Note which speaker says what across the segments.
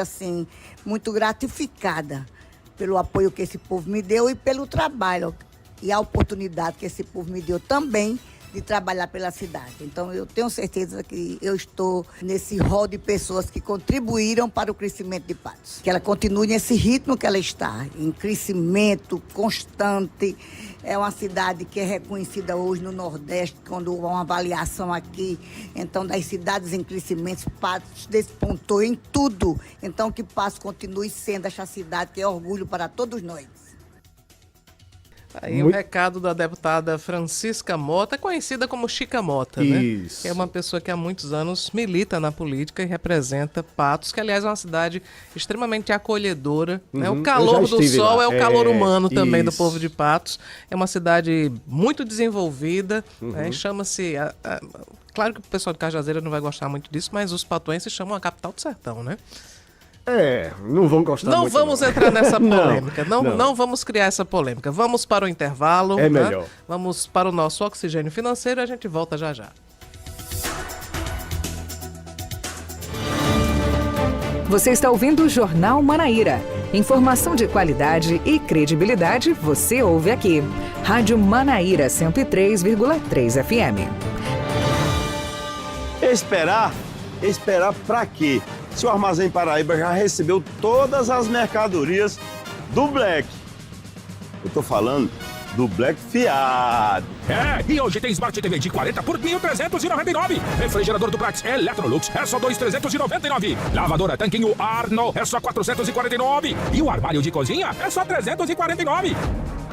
Speaker 1: assim, muito gratificada pelo apoio que esse povo me deu e pelo trabalho e a oportunidade que esse povo me deu também de trabalhar pela cidade. Então, eu tenho certeza que eu estou nesse rol de pessoas que contribuíram para o crescimento de Patos. Que ela continue nesse ritmo que ela está, em crescimento constante. É uma cidade que é reconhecida hoje no Nordeste, quando há uma avaliação aqui, então, das cidades em crescimento, Patos despontou em tudo. Então, que Patos continue sendo essa cidade que é orgulho para todos nós.
Speaker 2: Aí o recado da deputada Francisca Mota, conhecida como Chica Mota, né?
Speaker 3: Isso.
Speaker 2: É uma pessoa que há muitos anos milita na política e representa Patos, que aliás é uma cidade extremamente acolhedora. Né? O calor do sol lá. É o calor humano também do povo de Patos. É uma cidade muito desenvolvida, né? Chama-se... Claro que o pessoal de Cajazeira não vai gostar muito disso, mas os patuenses chamam a capital do sertão, né?
Speaker 3: Não vão gostar muito.
Speaker 2: Não vamos entrar nessa polêmica. Não vamos criar essa polêmica. Vamos para o intervalo.
Speaker 3: É melhor.
Speaker 2: Vamos para o nosso oxigênio financeiro e a gente volta já já.
Speaker 4: Você está ouvindo o Jornal Manaíra. Informação de qualidade e credibilidade você ouve aqui. Rádio Manaíra 103,3 FM.
Speaker 5: Esperar pra quê? Se o Armazém Paraíba já recebeu todas as mercadorias do Black. Eu tô falando do Black Fiado.
Speaker 6: E hoje tem Smart TV de 40 por 1.399. Refrigerador do Prax Electrolux é só 2.399. Lavadora Tanquinho Arno é só 449. E o armário de cozinha é só 349.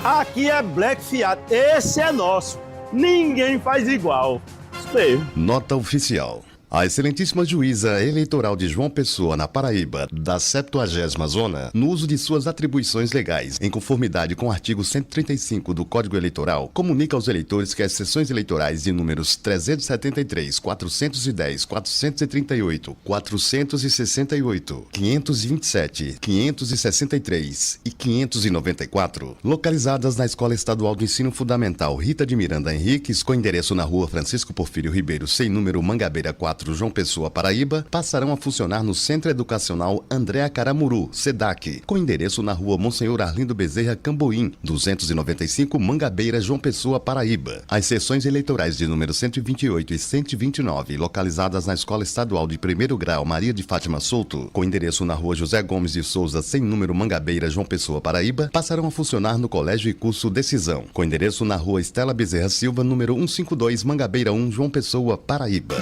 Speaker 5: Aqui é Black Fiado. Esse é nosso. Ninguém faz igual. Isso mesmo.
Speaker 7: Nota oficial. A excelentíssima juíza eleitoral de João Pessoa, na Paraíba, da 70ª Zona, no uso de suas atribuições legais, em conformidade com o artigo 135 do Código Eleitoral, comunica aos eleitores que as sessões eleitorais de números 373, 410, 438, 468, 527, 563 e 594, localizadas na Escola Estadual do Ensino Fundamental Rita de Miranda Henriques, com endereço na Rua Francisco Porfírio Ribeiro, sem número Mangabeira 4, João Pessoa, Paraíba, passarão a funcionar no Centro Educacional Andréa Caramuru, SEDAC, com endereço na Rua Monsenhor Arlindo Bezerra Camboim, 295, Mangabeira, João Pessoa, Paraíba. As sessões eleitorais de número 128 e 129, localizadas na Escola Estadual de Primeiro Grau Maria de Fátima Souto, com endereço na Rua José Gomes de Souza, sem número Mangabeira, João Pessoa, Paraíba, passarão a funcionar no Colégio e Curso Decisão, com endereço na Rua Estela Bezerra Silva, número 152, Mangabeira 1, João Pessoa, Paraíba.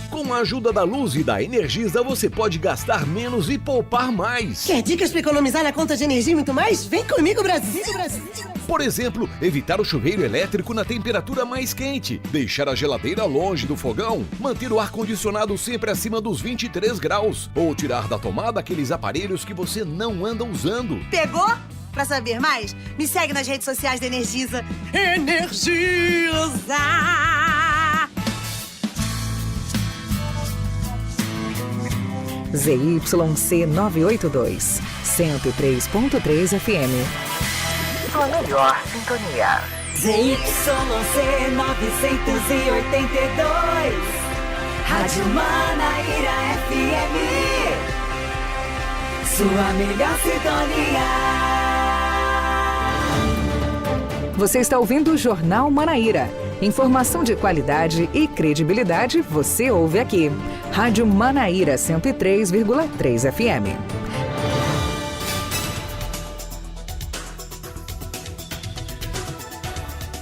Speaker 8: Com a ajuda da Luz e da Energisa, você pode gastar menos e poupar mais.
Speaker 9: Quer dicas para economizar na conta de energia e muito mais? Vem comigo, Brasil!
Speaker 8: Por exemplo, evitar o chuveiro elétrico na temperatura mais quente, deixar a geladeira longe do fogão, manter o ar-condicionado sempre acima dos 23 graus ou tirar da tomada aqueles aparelhos que você não anda usando.
Speaker 9: Pegou? Para saber mais, me segue nas redes sociais da Energisa. Energisa!
Speaker 4: ZYC 982, 103.3 FM. Sua melhor sintonia.
Speaker 10: ZYC 982, Rádio Manaíra FM. Sua melhor sintonia.
Speaker 4: Você está ouvindo o Jornal Manaíra. Informação de qualidade e credibilidade você ouve aqui. Rádio Manaíra 103,3 FM.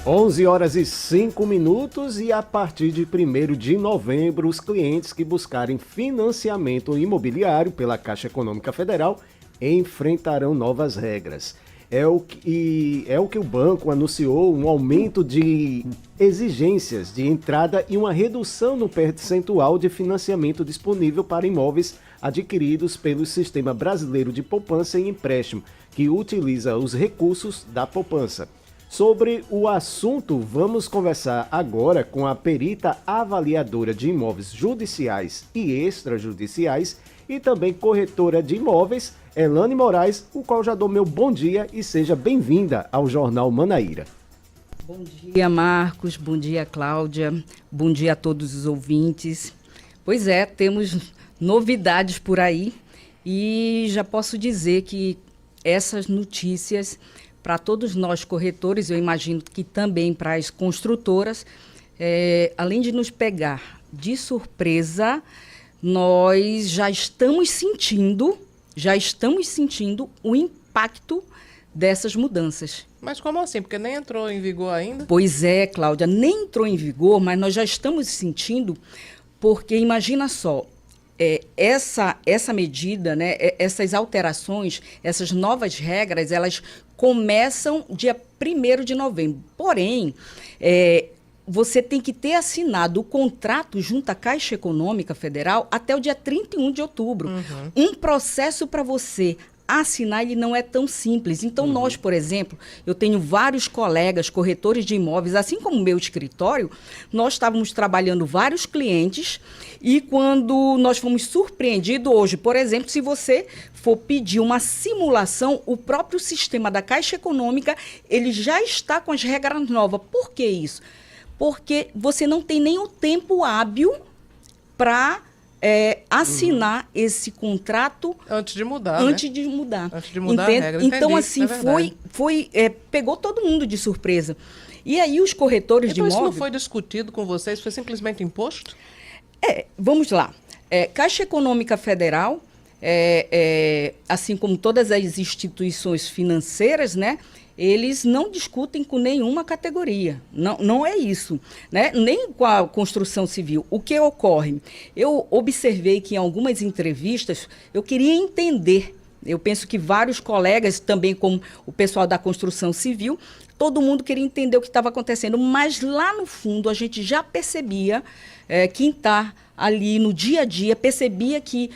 Speaker 3: (11h05) e a partir de 1º de novembro, os clientes que buscarem financiamento imobiliário pela Caixa Econômica Federal enfrentarão novas regras. É o que o banco anunciou, um aumento de exigências de entrada e uma redução no percentual de financiamento disponível para imóveis adquiridos pelo Sistema Brasileiro de Poupança e Empréstimo, que utiliza os recursos da poupança. Sobre o assunto, vamos conversar agora com a perita avaliadora de imóveis judiciais e extrajudiciais e também corretora de imóveis, Elane Moraes, o qual já dou meu bom dia e seja bem-vinda ao Jornal Manaíra.
Speaker 11: Bom dia, Marcos. Bom dia, Cláudia. Bom dia a todos os ouvintes. Pois é, temos novidades por aí E já posso dizer que essas notícias, para todos nós corretores, eu imagino que também para as construtoras, além de nos pegar de surpresa, nós já estamos sentindo o impacto dessas mudanças.
Speaker 2: Mas como assim? Porque nem entrou em vigor ainda?
Speaker 11: Pois é, Cláudia, nem entrou em vigor, mas nós já estamos sentindo, porque imagina só, essa medida, né, essas alterações, essas novas regras, elas começam dia 1º de novembro. Porém, você tem que ter assinado o contrato junto à Caixa Econômica Federal até o dia 31 de outubro. Um processo para você assinar, ele não é tão simples. Então, nós, por exemplo, eu tenho vários colegas corretores de imóveis, assim como o meu escritório, nós estávamos trabalhando vários clientes e quando nós fomos surpreendidos hoje, por exemplo, se você for pedir uma simulação, o próprio sistema da Caixa Econômica, ele já está com as regras novas. Por que isso? Porque você não tem nem o tempo hábil para assinar esse contrato
Speaker 2: antes de mudar,
Speaker 11: antes de mudar
Speaker 2: a regra.
Speaker 11: Então, assim, pegou todo mundo de surpresa. E aí os corretores de imóveis...
Speaker 2: Então isso não foi discutido com vocês? Foi simplesmente imposto?
Speaker 11: Vamos lá. Caixa Econômica Federal, assim como todas as instituições financeiras, né? Eles não discutem com nenhuma categoria. Não é isso, né? Nem com a construção civil. O que ocorre? Eu observei que em algumas entrevistas eu queria entender. Eu penso que vários colegas, também como o pessoal da construção civil, todo mundo queria entender o que estava acontecendo. Mas lá no fundo a gente já percebia, quem está ali no dia a dia, percebia que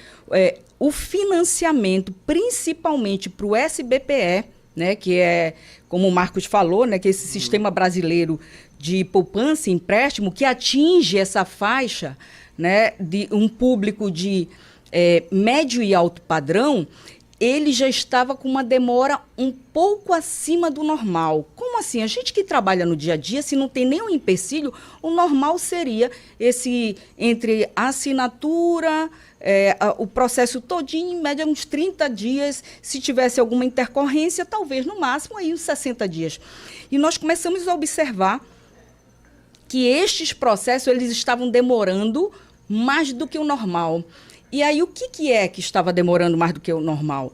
Speaker 11: o financiamento, principalmente para o SBPE, né, que é, como o Marcos falou, né, que esse sistema brasileiro de poupança e empréstimo, que atinge essa faixa, né, de um público de médio e alto padrão, ele já estava com uma demora um pouco acima do normal. Como assim? A gente que trabalha no dia a dia, se não tem nenhum empecilho, o normal seria entre a assinatura, o processo todinho, em média uns 30 dias, se tivesse alguma intercorrência, talvez no máximo aí uns 60 dias. E nós começamos a observar que estes processos eles estavam demorando mais do que o normal. E aí o que é que estava demorando mais do que o normal?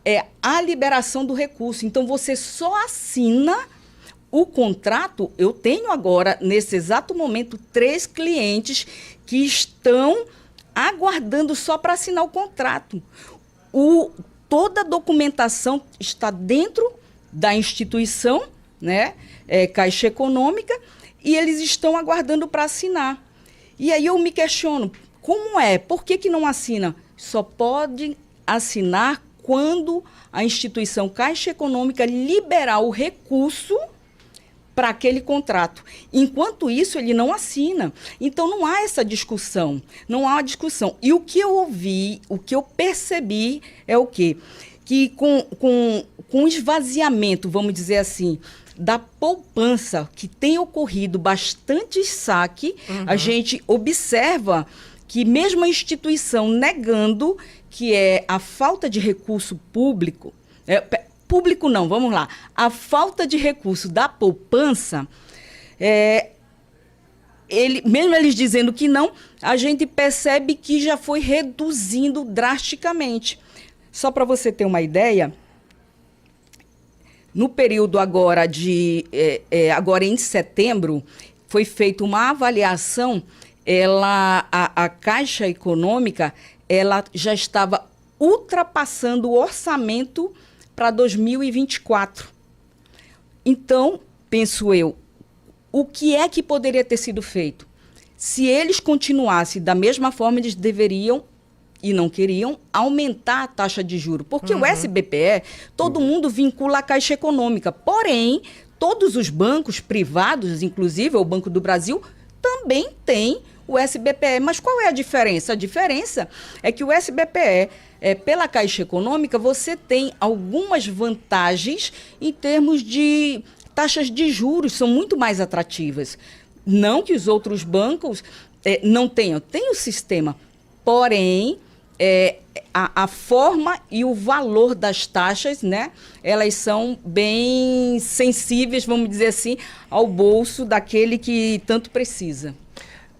Speaker 11: É a liberação do recurso. Então você só assina o contrato. Eu tenho agora, nesse exato momento, 3 clientes que estão aguardando só para assinar o contrato. Toda a documentação está dentro da instituição, né, Caixa Econômica, e eles estão aguardando para assinar. E aí eu me questiono, como é? Por que não assina? Só pode assinar quando a instituição Caixa Econômica liberar o recurso para aquele contrato. Enquanto isso, ele não assina. Então, não há essa discussão. Não há uma discussão. E o que eu ouvi, o que eu percebi é o quê? Que com o esvaziamento, vamos dizer assim, da poupança, que tem ocorrido bastante saque, a gente observa que mesmo a instituição negando que é a falta de recurso público, público não, vamos lá, a falta de recurso da poupança, mesmo eles dizendo que não, a gente percebe que já foi reduzindo drasticamente. Só para você ter uma ideia, no período agora agora em setembro, foi feita uma avaliação. A Caixa Econômica, ela já estava ultrapassando o orçamento para 2024. Então, penso eu, o que é que poderia ter sido feito? Se eles continuassem da mesma forma, eles deveriam, e não queriam, aumentar a taxa de juros. Porque o SBPE, todo mundo vincula a Caixa Econômica. Porém, todos os bancos privados, inclusive o Banco do Brasil, também tem o SBPE. Mas qual é a diferença? A diferença é que o SBPE, pela Caixa Econômica, você tem algumas vantagens em termos de taxas de juros, são muito mais atrativas. Não que os outros bancos não tenham. Tem o sistema, porém, a forma e o valor das taxas, né? Elas são bem sensíveis, vamos dizer assim, ao bolso daquele que tanto precisa.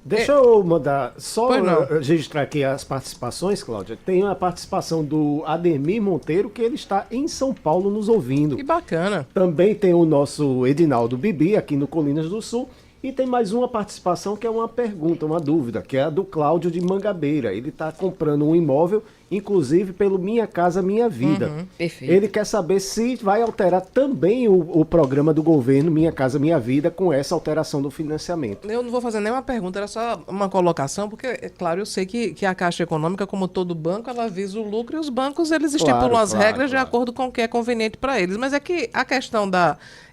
Speaker 3: Deixa eu mandar, só registrar aqui as participações, Cláudia. Tem a participação do Ademir Monteiro, que ele está em São Paulo nos ouvindo.
Speaker 2: Que bacana.
Speaker 3: Também tem o nosso Edinaldo Bibi, aqui no Colinas do Sul. E tem mais uma participação que é uma pergunta, uma dúvida, que é a do Cláudio de Mangabeira. Ele está comprando um imóvel, inclusive pelo Minha Casa Minha Vida.
Speaker 11: Perfeito.
Speaker 3: Ele quer saber se vai alterar também o programa do governo Minha Casa Minha Vida com essa alteração do financiamento.
Speaker 2: Eu não vou fazer nenhuma pergunta, era só uma colocação, porque, é claro, eu sei que a Caixa Econômica, como todo banco, ela visa o lucro e os bancos, eles estipulam as regras de acordo com o que é conveniente para eles. Mas é que a questão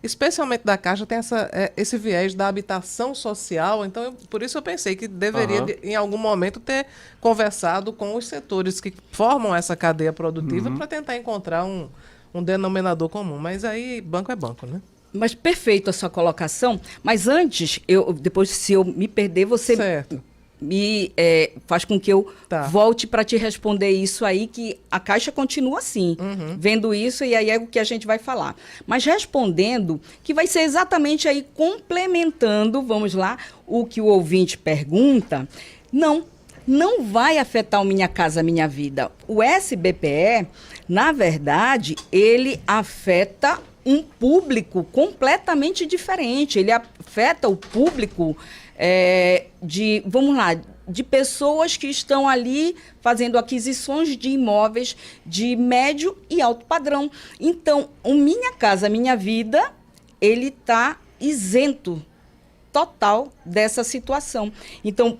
Speaker 2: especialmente da Caixa, tem esse viés da habitação social, então por isso eu pensei que deveria, em algum momento, ter conversado com os setores que formam essa cadeia produtiva para tentar encontrar um denominador comum. Mas aí, banco é banco, né?
Speaker 11: Mas perfeito a sua colocação, mas antes, depois se eu me perder, você faz com que eu volte para te responder isso aí, que a Caixa continua assim, vendo isso, e aí é o que a gente vai falar. Mas respondendo, que vai ser exatamente aí complementando, vamos lá, o que o ouvinte pergunta, não vai afetar o Minha Casa Minha Vida. O SBPE, na verdade, ele afeta um público completamente diferente. Ele afeta o público de pessoas que estão ali fazendo aquisições de imóveis de médio e alto padrão. Então, o Minha Casa Minha Vida, ele está isento total dessa situação. Então,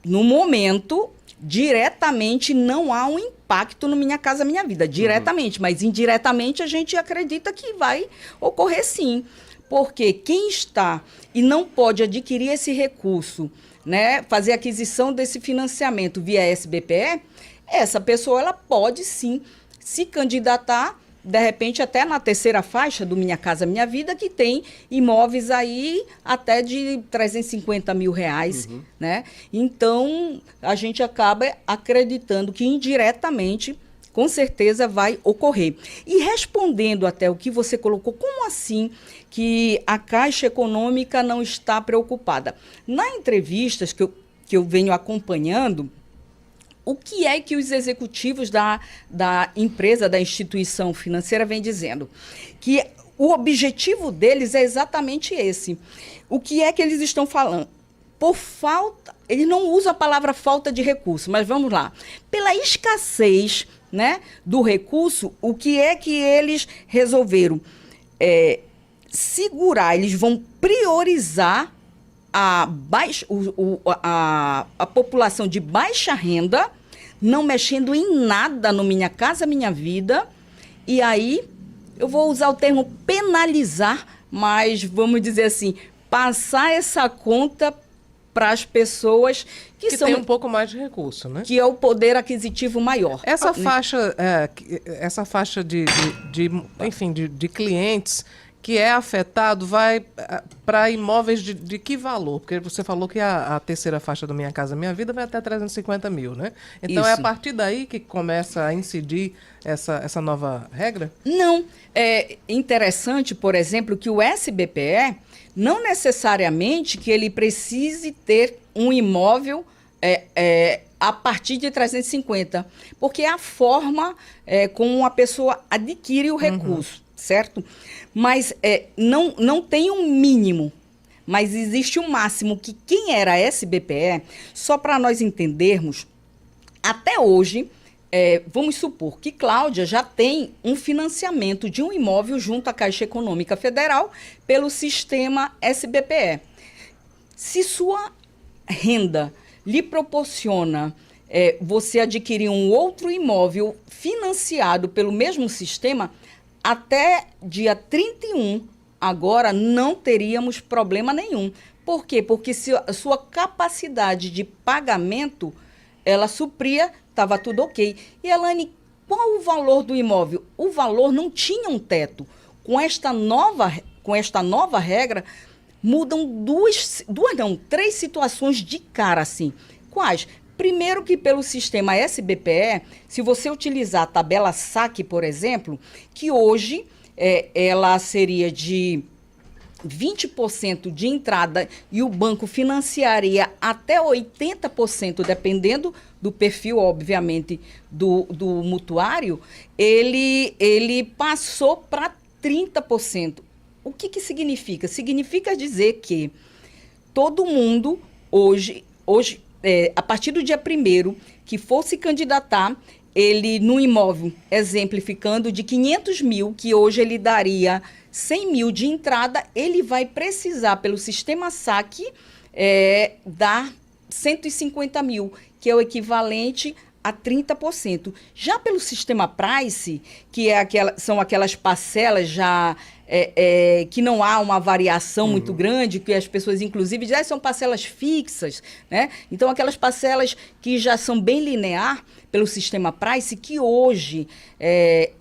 Speaker 11: no momento, diretamente não há um impacto no Minha Casa Minha Vida, diretamente, mas indiretamente a gente acredita que vai ocorrer sim, porque quem está e não pode adquirir esse recurso, né, fazer aquisição desse financiamento via SBPE, essa pessoa ela pode sim se candidatar, de repente até na terceira faixa do Minha Casa Minha Vida, que tem imóveis aí até de 350 mil reais, né? Então, a gente acaba acreditando que indiretamente, com certeza, vai ocorrer. E respondendo até o que você colocou, como assim que a Caixa Econômica não está preocupada? Nas entrevistas que eu venho acompanhando, o que é que os executivos da empresa, da instituição financeira vêm dizendo? Que o objetivo deles é exatamente esse. O que é que eles estão falando? Por falta, eles não usam a palavra falta de recurso, mas vamos lá. Pela escassez, né, do recurso, o que é que eles resolveram? Segurar, eles vão priorizar a população de baixa renda, não mexendo em nada no Minha Casa Minha Vida, e aí eu vou usar o termo penalizar, mas vamos dizer assim, passar essa conta para as pessoas que
Speaker 2: tem um pouco mais de recurso, né?
Speaker 11: Que é o poder aquicitivo maior.
Speaker 2: Essa faixa de clientes que é afetado vai para imóveis de que valor? Porque você falou que a terceira faixa do Minha Casa Minha Vida vai até 350 mil, né? Então
Speaker 11: Isso.
Speaker 2: É a partir daí que começa a incidir essa nova regra?
Speaker 11: Não. É interessante, por exemplo, que o SBPE, não necessariamente que ele precise ter um imóvel a partir de 350, porque é a forma como a pessoa adquire o recurso, certo? Mas não tem um mínimo, mas existe um máximo, que quem era SBPE, só para nós entendermos, até hoje, vamos supor que Cláudia já tem um financiamento de um imóvel junto à Caixa Econômica Federal pelo sistema SBPE. Se sua renda lhe proporciona você adquirir um outro imóvel financiado pelo mesmo sistema, até dia 31, agora, não teríamos problema nenhum. Por quê? Porque se a sua capacidade de pagamento, ela supria, estava tudo ok. E, Elane, qual o valor do imóvel? O valor não tinha um teto. Com esta nova regra, mudam três situações de cara, assim. Quais? Primeiro que pelo sistema SBPE, se você utilizar a tabela SAC, por exemplo, que hoje ela seria de 20% de entrada e o banco financiaria até 80%, dependendo do perfil, obviamente, do mutuário, ele passou para 30%. O que significa? Significa dizer que todo mundo hoje a partir do dia 1º, que for se candidatar, ele no imóvel, exemplificando, de 500 mil, que hoje ele daria 100 mil de entrada, ele vai precisar, pelo sistema SAC, dar 150 mil, que é o equivalente a 30%. Já pelo sistema Price, que são aquelas parcelas já que não há uma variação muito grande, que as pessoas, inclusive, dizem são parcelas fixas, né? Então, aquelas parcelas que já são bem linear pelo sistema Price, que hoje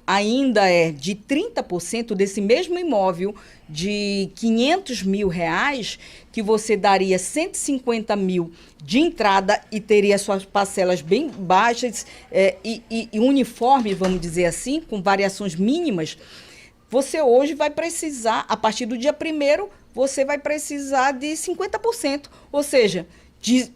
Speaker 11: ainda é de 30% desse mesmo imóvel de 500 mil reais, que você daria 150 mil de entrada e teria suas parcelas bem baixas e uniformes, vamos dizer assim, com variações mínimas. Você hoje vai precisar, a partir do dia 1º, você vai precisar de 50%, ou seja, de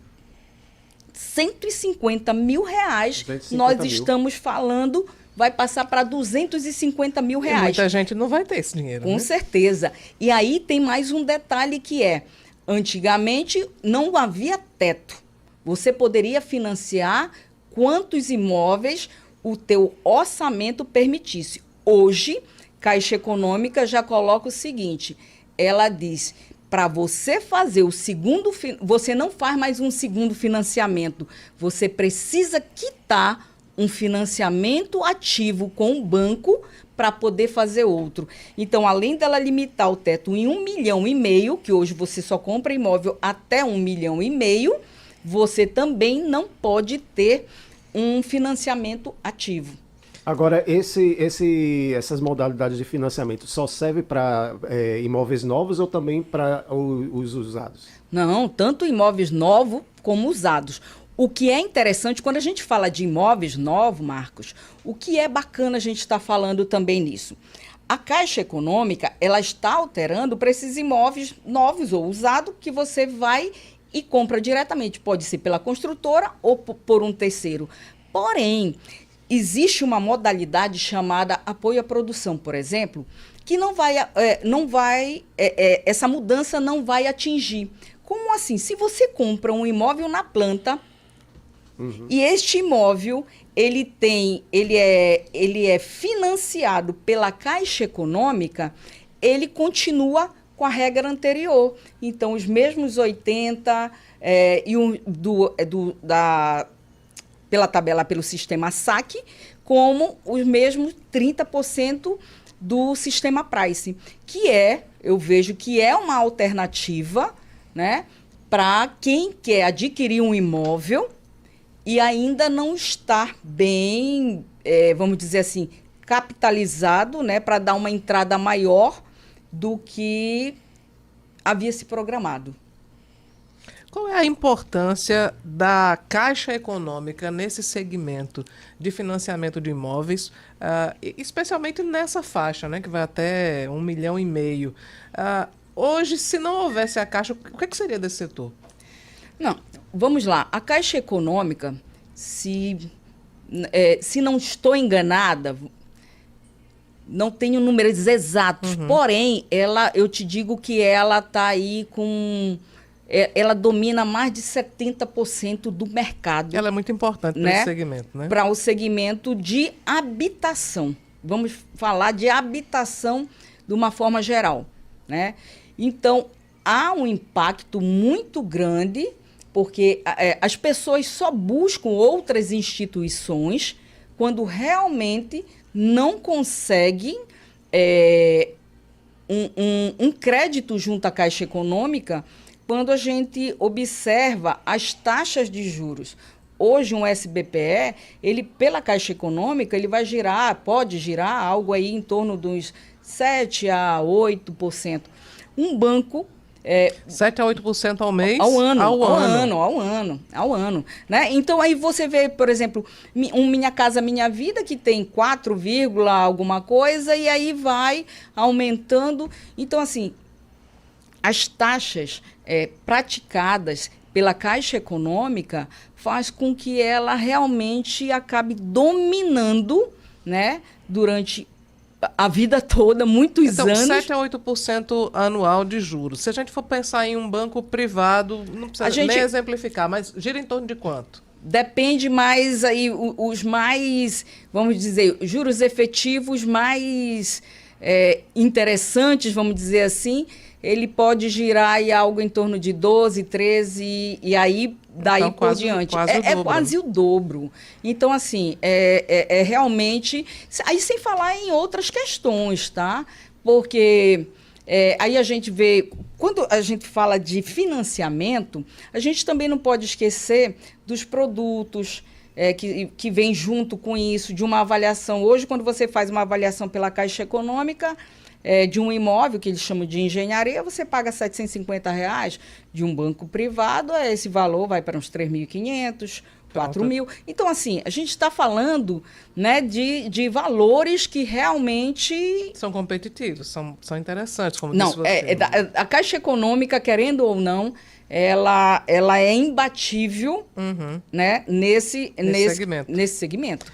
Speaker 11: 150 mil reais, nós estamos falando, vai passar para 250 mil reais.
Speaker 2: E muita gente não vai ter esse dinheiro.
Speaker 11: Com certeza. E aí tem mais um detalhe que antigamente não havia teto. Você poderia financiar quantos imóveis o teu orçamento permitisse. Hoje, Caixa Econômica já coloca o seguinte, ela diz, para você fazer o segundo, você não faz mais um segundo financiamento, você precisa quitar um financiamento ativo com o banco para poder fazer outro. Então, além dela limitar o teto em 1,5 milhão, que hoje você só compra imóvel até 1,5 milhão, você também não pode ter um financiamento ativo.
Speaker 3: Agora, essas modalidades de financiamento só serve para imóveis novos ou também para os usados?
Speaker 11: Não, tanto imóveis novos como usados. O que é interessante, quando a gente fala de imóveis novos, Marcos, o que é bacana a gente estar falando também nisso? A Caixa Econômica, ela está alterando para esses imóveis novos ou usados que você vai e compra diretamente. Pode ser pela construtora ou por um terceiro. Porém, existe uma modalidade chamada apoio à produção, por exemplo, que essa mudança não vai atingir. Como assim? Se você compra um imóvel na planta, e este imóvel ele é financiado pela Caixa Econômica, ele continua com a regra anterior. Então, os mesmos 80% pela tabela, pelo sistema SAC, como os mesmos 30% do sistema Price, que eu vejo que é uma alternativa, né, para quem quer adquirir um imóvel e ainda não está bem, vamos dizer assim, capitalizado, né, para dar uma entrada maior do que havia se programado.
Speaker 2: Qual é a importância da Caixa Econômica nesse segmento de financiamento de imóveis, especialmente nessa faixa, né, que vai até 1,5 milhão? Hoje, se não houvesse a Caixa, o que seria desse setor?
Speaker 11: Não, vamos lá. A Caixa Econômica, se não estou enganada, não tenho números exatos, porém, eu te digo que ela está aí com... ela domina mais de 70% do mercado.
Speaker 2: Ela é muito importante para esse segmento, né?
Speaker 11: Para o segmento de habitação. Vamos falar de habitação de uma forma geral, né? Então, há um impacto muito grande, porque as pessoas só buscam outras instituições quando realmente não conseguem um crédito junto à Caixa Econômica, quando a gente observa as taxas de juros. Hoje, um SBPE, ele, pela Caixa Econômica, ele vai pode girar algo aí em torno dos 7% a 8%. Um banco
Speaker 2: 7 a 8% ao mês?
Speaker 11: Ao ano. Né? Então, aí você vê, por exemplo, Minha Casa Minha Vida, que tem 4, alguma coisa, e aí vai aumentando. Então, assim, as taxas praticadas pela Caixa Econômica faz com que ela realmente acabe dominando, né, durante a vida toda, muitos anos.
Speaker 2: 7 a 8% anual de juros. Se a gente for pensar em um banco privado, não precisa nem exemplificar, mas gira em torno de quanto?
Speaker 11: Depende mais aí, os mais, vamos dizer, juros efetivos mais interessantes, vamos dizer assim, ele pode girar aí algo em torno de 12, 13, e aí daí então, por diante. Quase o dobro. Então, assim, realmente... Aí sem falar em outras questões, tá? Porque aí a gente vê... Quando a gente fala de financiamento, a gente também não pode esquecer dos produtos que vem junto com isso, de uma avaliação. Hoje, quando você faz uma avaliação pela Caixa Econômica... de um imóvel, que eles chamam de engenharia, você paga R$750. De um banco privado, esse valor vai para uns 3.500, 4.000. Então, assim, a gente está falando, né, de valores que realmente...
Speaker 2: São competitivos, são interessantes, como disse você.
Speaker 11: A Caixa Econômica, querendo ou não, ela é imbatível, né, nesse segmento.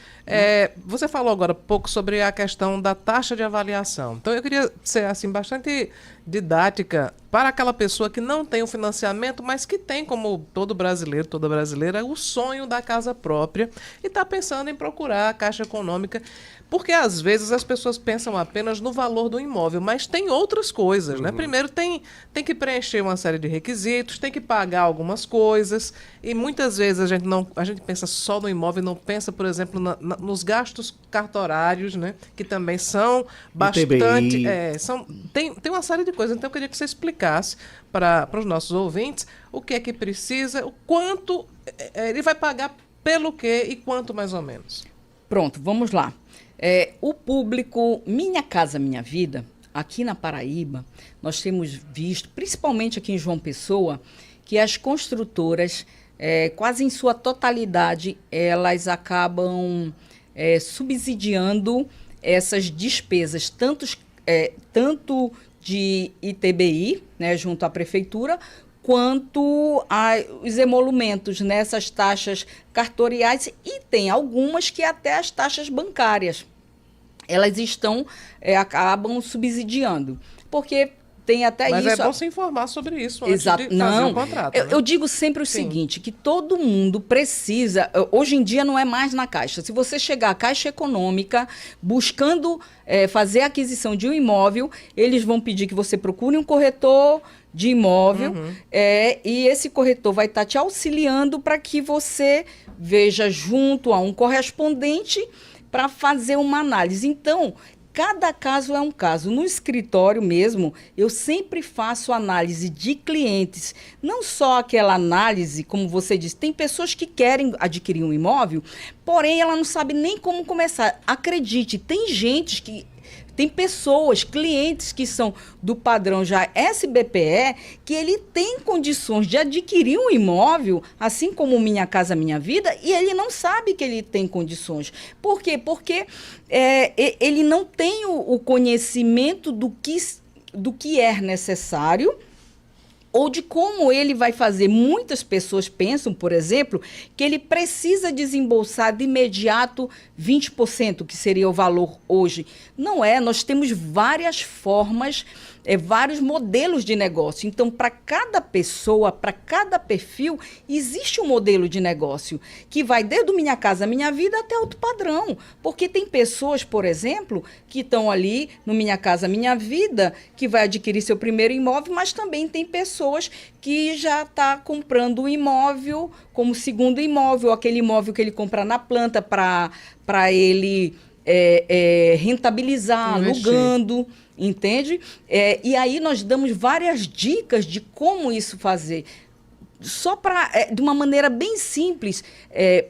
Speaker 2: Você falou agora um pouco sobre a questão da taxa de avaliação. Então, eu queria ser assim, bastante didática para aquela pessoa que não tem o financiamento, mas que tem, como todo brasileiro, toda brasileira, o sonho da casa própria e está pensando em procurar a Caixa Econômica. Porque, às vezes, as pessoas pensam apenas no valor do imóvel, mas tem outras coisas, né? Primeiro, tem que preencher uma série de requisitos, tem que pagar algumas coisas, e muitas vezes a gente pensa só no imóvel, não pensa, por exemplo, nos gastos cartorários, né? Que também são bastante... Tem uma série de coisas. Então, eu queria que você explicasse para os nossos ouvintes o que é que precisa, o quanto ele vai pagar pelo quê e quanto mais ou menos.
Speaker 11: Pronto, vamos lá. O público Minha Casa Minha Vida, aqui na Paraíba, nós temos visto, principalmente aqui em João Pessoa, que as construtoras, quase em sua totalidade, elas acabam subsidiando essas despesas, tanto de ITBI, né, junto à prefeitura, quanto os emolumentos nessas taxas cartoriais, e tem algumas que até as taxas bancárias, elas acabam subsidiando, porque tem até
Speaker 2: Mas
Speaker 11: isso...
Speaker 2: Mas é bom se informar sobre isso antes de fazer o contrato.
Speaker 11: Eu digo sempre o seguinte, que todo mundo precisa... Hoje em dia não é mais na Caixa. Se você chegar à Caixa Econômica buscando fazer a aquisição de um imóvel, eles vão pedir que você procure um corretor de imóvel, e esse corretor vai estar te auxiliando para que você veja junto a um correspondente para fazer uma análise. Então, cada caso é um caso. No escritório mesmo, eu sempre faço análise de clientes. Não só aquela análise, como você disse, tem pessoas que querem adquirir um imóvel, porém ela não sabe nem como começar. Acredite, tem pessoas, clientes que são do padrão já SBPE, que ele tem condições de adquirir um imóvel, assim como Minha Casa Minha Vida, e ele não sabe que ele tem condições. Por quê? Porque ele não tem o conhecimento do que é necessário, ou de como ele vai fazer. Muitas pessoas pensam, por exemplo, que ele precisa desembolsar de imediato 20%, que seria o valor hoje. Não é, nós temos várias formas, vários modelos de negócio. Então, para cada pessoa, para cada perfil, existe um modelo de negócio que vai desde o Minha Casa Minha Vida até outro padrão. Porque tem pessoas, por exemplo, que estão ali no Minha Casa Minha Vida, que vai adquirir seu primeiro imóvel, mas também tem pessoas que já está comprando um imóvel como segundo imóvel, aquele imóvel que ele compra na planta para ele rentabilizar, alugando, entende? E aí nós damos várias dicas de como isso fazer. Só de uma maneira bem simples,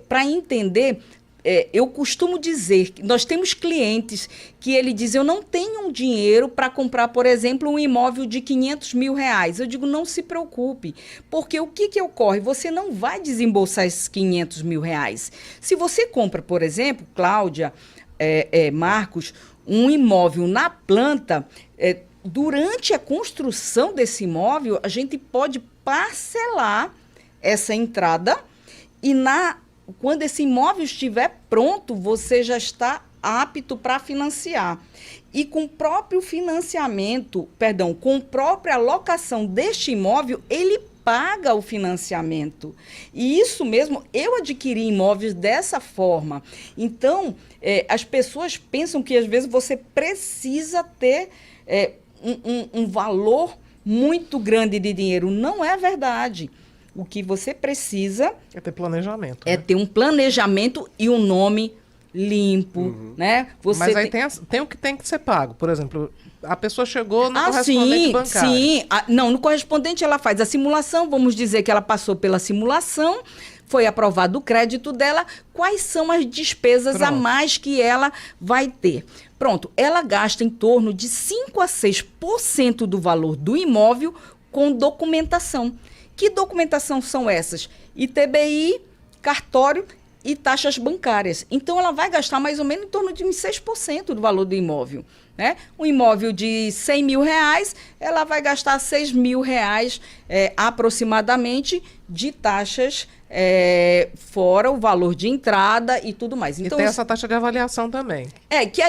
Speaker 11: para entender, eu costumo dizer que nós temos clientes que ele diz, eu não tenho dinheiro para comprar, por exemplo, um imóvel de R$500 mil. Eu digo, não se preocupe, porque o que ocorre? Você não vai desembolsar esses R$500 mil. Se você compra, por exemplo, Cláudia, Marcos, um imóvel na planta, durante a construção desse imóvel, a gente pode parcelar essa entrada e quando esse imóvel estiver pronto, você já está apto para financiar. E com o próprio financiamento, com a própria alocação deste imóvel, ele paga o financiamento. E isso mesmo, eu adquiri imóveis dessa forma. Então, as pessoas pensam que às vezes você precisa ter um valor muito grande de dinheiro. Não é verdade. O que você precisa
Speaker 2: é ter planejamento.
Speaker 11: É ter um planejamento e um nome limpo, né?
Speaker 2: Mas aí tem o que tem que ser pago. Por exemplo, a pessoa chegou no correspondente bancário.
Speaker 11: Sim. Não, no correspondente ela faz a simulação, vamos dizer que ela passou pela simulação, foi aprovado o crédito dela, quais são as despesas a mais que ela vai ter. Pronto, ela gasta em torno de 5 a 6% do valor do imóvel com documentação. Que documentação são essas? ITBI, cartório e taxas bancárias. Então, ela vai gastar mais ou menos em torno de uns 6% do valor do imóvel. Né? Um imóvel de R$100 mil, ela vai gastar R$6 mil aproximadamente de taxas, fora o valor de entrada e tudo mais. Então,
Speaker 2: e tem essa taxa de avaliação também.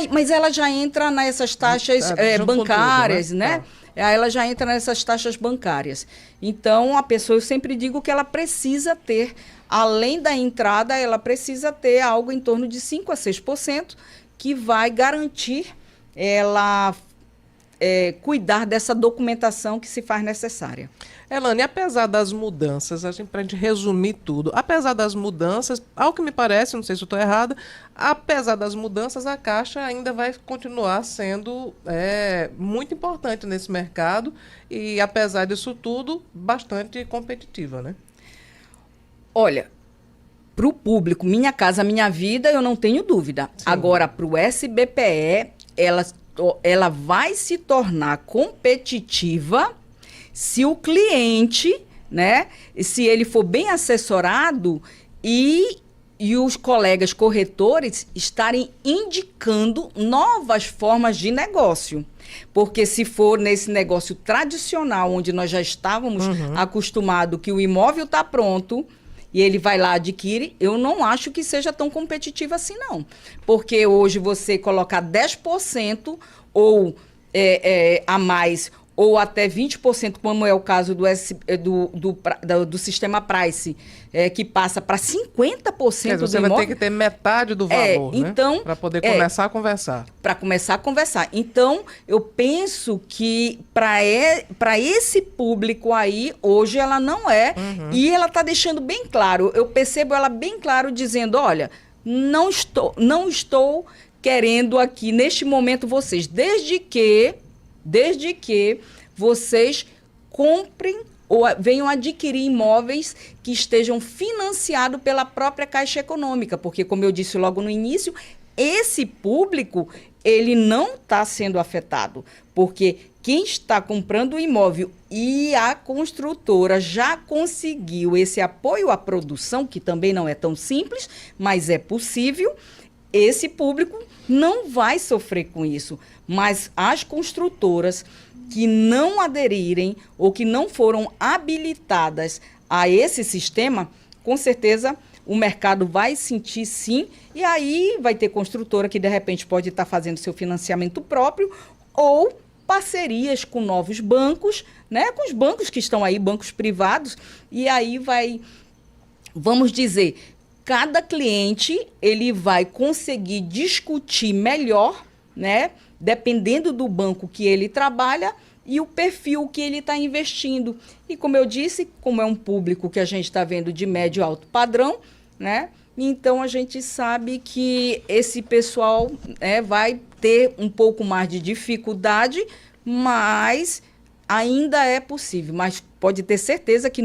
Speaker 11: Mas ela já entra nessas taxas bancárias, tudo, né? Ela já entra nessas taxas bancárias. Então, a pessoa, eu sempre digo que ela precisa ter, além da entrada, ela precisa ter algo em torno de 5 a 6% que vai garantir ela cuidar dessa documentação que se faz necessária.
Speaker 2: Elane, apesar das mudanças, para a gente resumir tudo, apesar das mudanças, ao que me parece, não sei se eu estou errada, apesar das mudanças, a Caixa ainda vai continuar sendo muito importante nesse mercado e, apesar disso tudo, bastante competitiva, né?
Speaker 11: Olha, para o público, Minha Casa Minha Vida, eu não tenho dúvida. Sim. Agora, para o SBPE, ela vai se tornar competitiva se o cliente, né, se ele for bem assessorado e os colegas corretores estarem indicando novas formas de negócio. Porque se for nesse negócio tradicional, onde nós já estávamos acostumados que o imóvel está pronto e ele vai lá, adquire, eu não acho que seja tão competitivo assim, não. Porque hoje você colocar 10% ou a mais, ou até 20%, como é o caso do sistema Price, que passa para 50%
Speaker 2: você
Speaker 11: do
Speaker 2: vai
Speaker 11: imóvel.
Speaker 2: ter que ter metade do valor,
Speaker 11: então,
Speaker 2: né? Para poder começar a conversar.
Speaker 11: Para começar a conversar. Então, eu penso que para esse público aí, hoje ela não é. E ela está deixando bem claro, eu percebo ela bem claro dizendo, olha, não estou querendo aqui, neste momento, vocês, desde que vocês comprem ou venham adquirir imóveis que estejam financiados pela própria Caixa Econômica, porque, como eu disse logo no início, esse público, ele não está sendo afetado, porque quem está comprando o imóvel e a construtora já conseguiu esse apoio à produção, que também não é tão simples, mas é possível, esse público não vai sofrer com isso. Mas as construtoras que não aderirem ou que não foram habilitadas a esse sistema, com certeza o mercado vai sentir sim, e aí vai ter construtora que de repente pode estar fazendo seu financiamento próprio ou parcerias com novos bancos, né, com os bancos que estão aí, bancos privados, e aí vamos dizer, cada cliente ele vai conseguir discutir melhor, né, dependendo do banco que ele trabalha e o perfil que ele está investindo. E como eu disse, como é um público que a gente está vendo de médio e alto padrão, né, então a gente sabe que esse pessoal vai ter um pouco mais de dificuldade, mas ainda é possível. Mas pode ter certeza que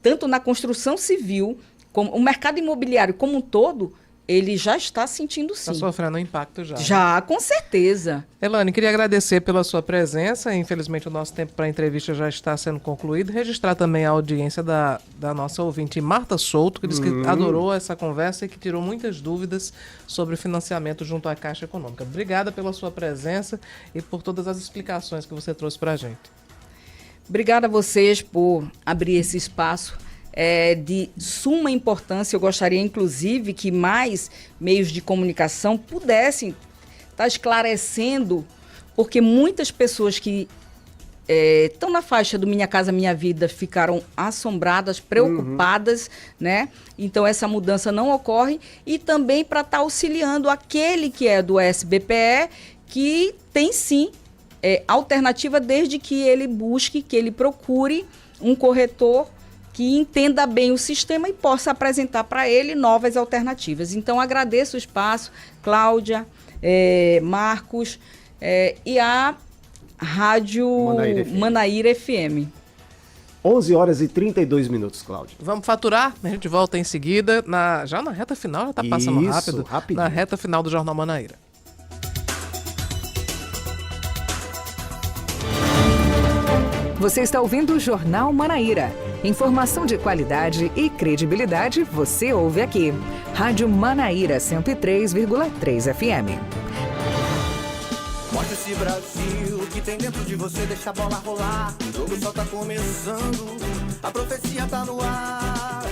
Speaker 11: tanto na construção civil o mercado imobiliário como um todo, ele já está sentindo sim.
Speaker 2: Está sofrendo um impacto já.
Speaker 11: Já, com certeza.
Speaker 2: Elane, queria agradecer pela sua presença. Infelizmente, o nosso tempo para a entrevista já está sendo concluído. Registrar também a audiência da nossa ouvinte Marta Souto, que disse que adorou essa conversa e que tirou muitas dúvidas sobre o financiamento junto à Caixa Econômica. Obrigada pela sua presença e por todas as explicações que você trouxe para a gente.
Speaker 11: Obrigada a vocês por abrir esse espaço. É de suma importância. Eu gostaria, inclusive, que mais meios de comunicação pudessem estar esclarecendo, porque muitas pessoas que estão na faixa do Minha Casa Minha Vida ficaram assombradas, preocupadas, né? Então, essa mudança não ocorre. E também para estar auxiliando aquele que é do SBPE, que tem sim alternativa, desde que ele busque, que ele procure um corretor que entenda bem o sistema e possa apresentar para ele novas alternativas. Então, agradeço o espaço, Cláudia, Marcos e a Rádio Manaíra FM.
Speaker 3: 11 horas e 32 minutos, Cláudia.
Speaker 2: Vamos faturar? A gente volta em seguida, já na reta final, já está passando rápido, rapidinho. Na reta final do Jornal Manaíra.
Speaker 4: Você está ouvindo o Jornal Manaíra. Informação de qualidade e credibilidade você ouve aqui. Rádio Manaíra 103,3 FM.
Speaker 10: Mostra esse Brasil que tem dentro de você, deixa a bola rolar. O jogo só tá começando, a profecia tá no ar.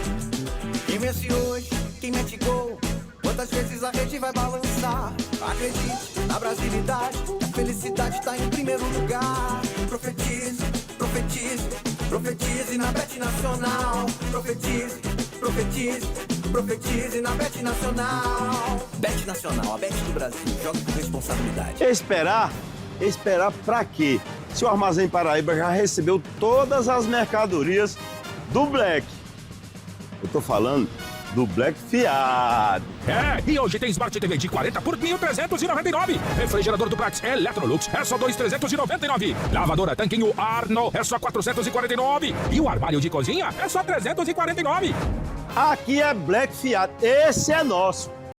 Speaker 10: Quem vence hoje, quem mete gol, quantas vezes a rede vai balançar? Acredite na brasilidade, a felicidade tá em primeiro lugar. Profetize, profetize, profetize na Bet Nacional. Profetize, profetize, profetize na Bet Nacional. Bet Nacional, a Bet do Brasil. Joga com responsabilidade.
Speaker 5: Esperar? Esperar pra quê? Se o Armazém Paraíba já recebeu todas as mercadorias do Black. Eu tô falando do Black Fiado.
Speaker 6: E hoje tem Smart TV de 40 por 1.399. Refrigerador do Prax Electrolux é só 2.399. Lavadora Tanquinho Arno é só 449. E o armário de cozinha é só 349.
Speaker 5: Aqui é Black Fiado. Esse é nosso.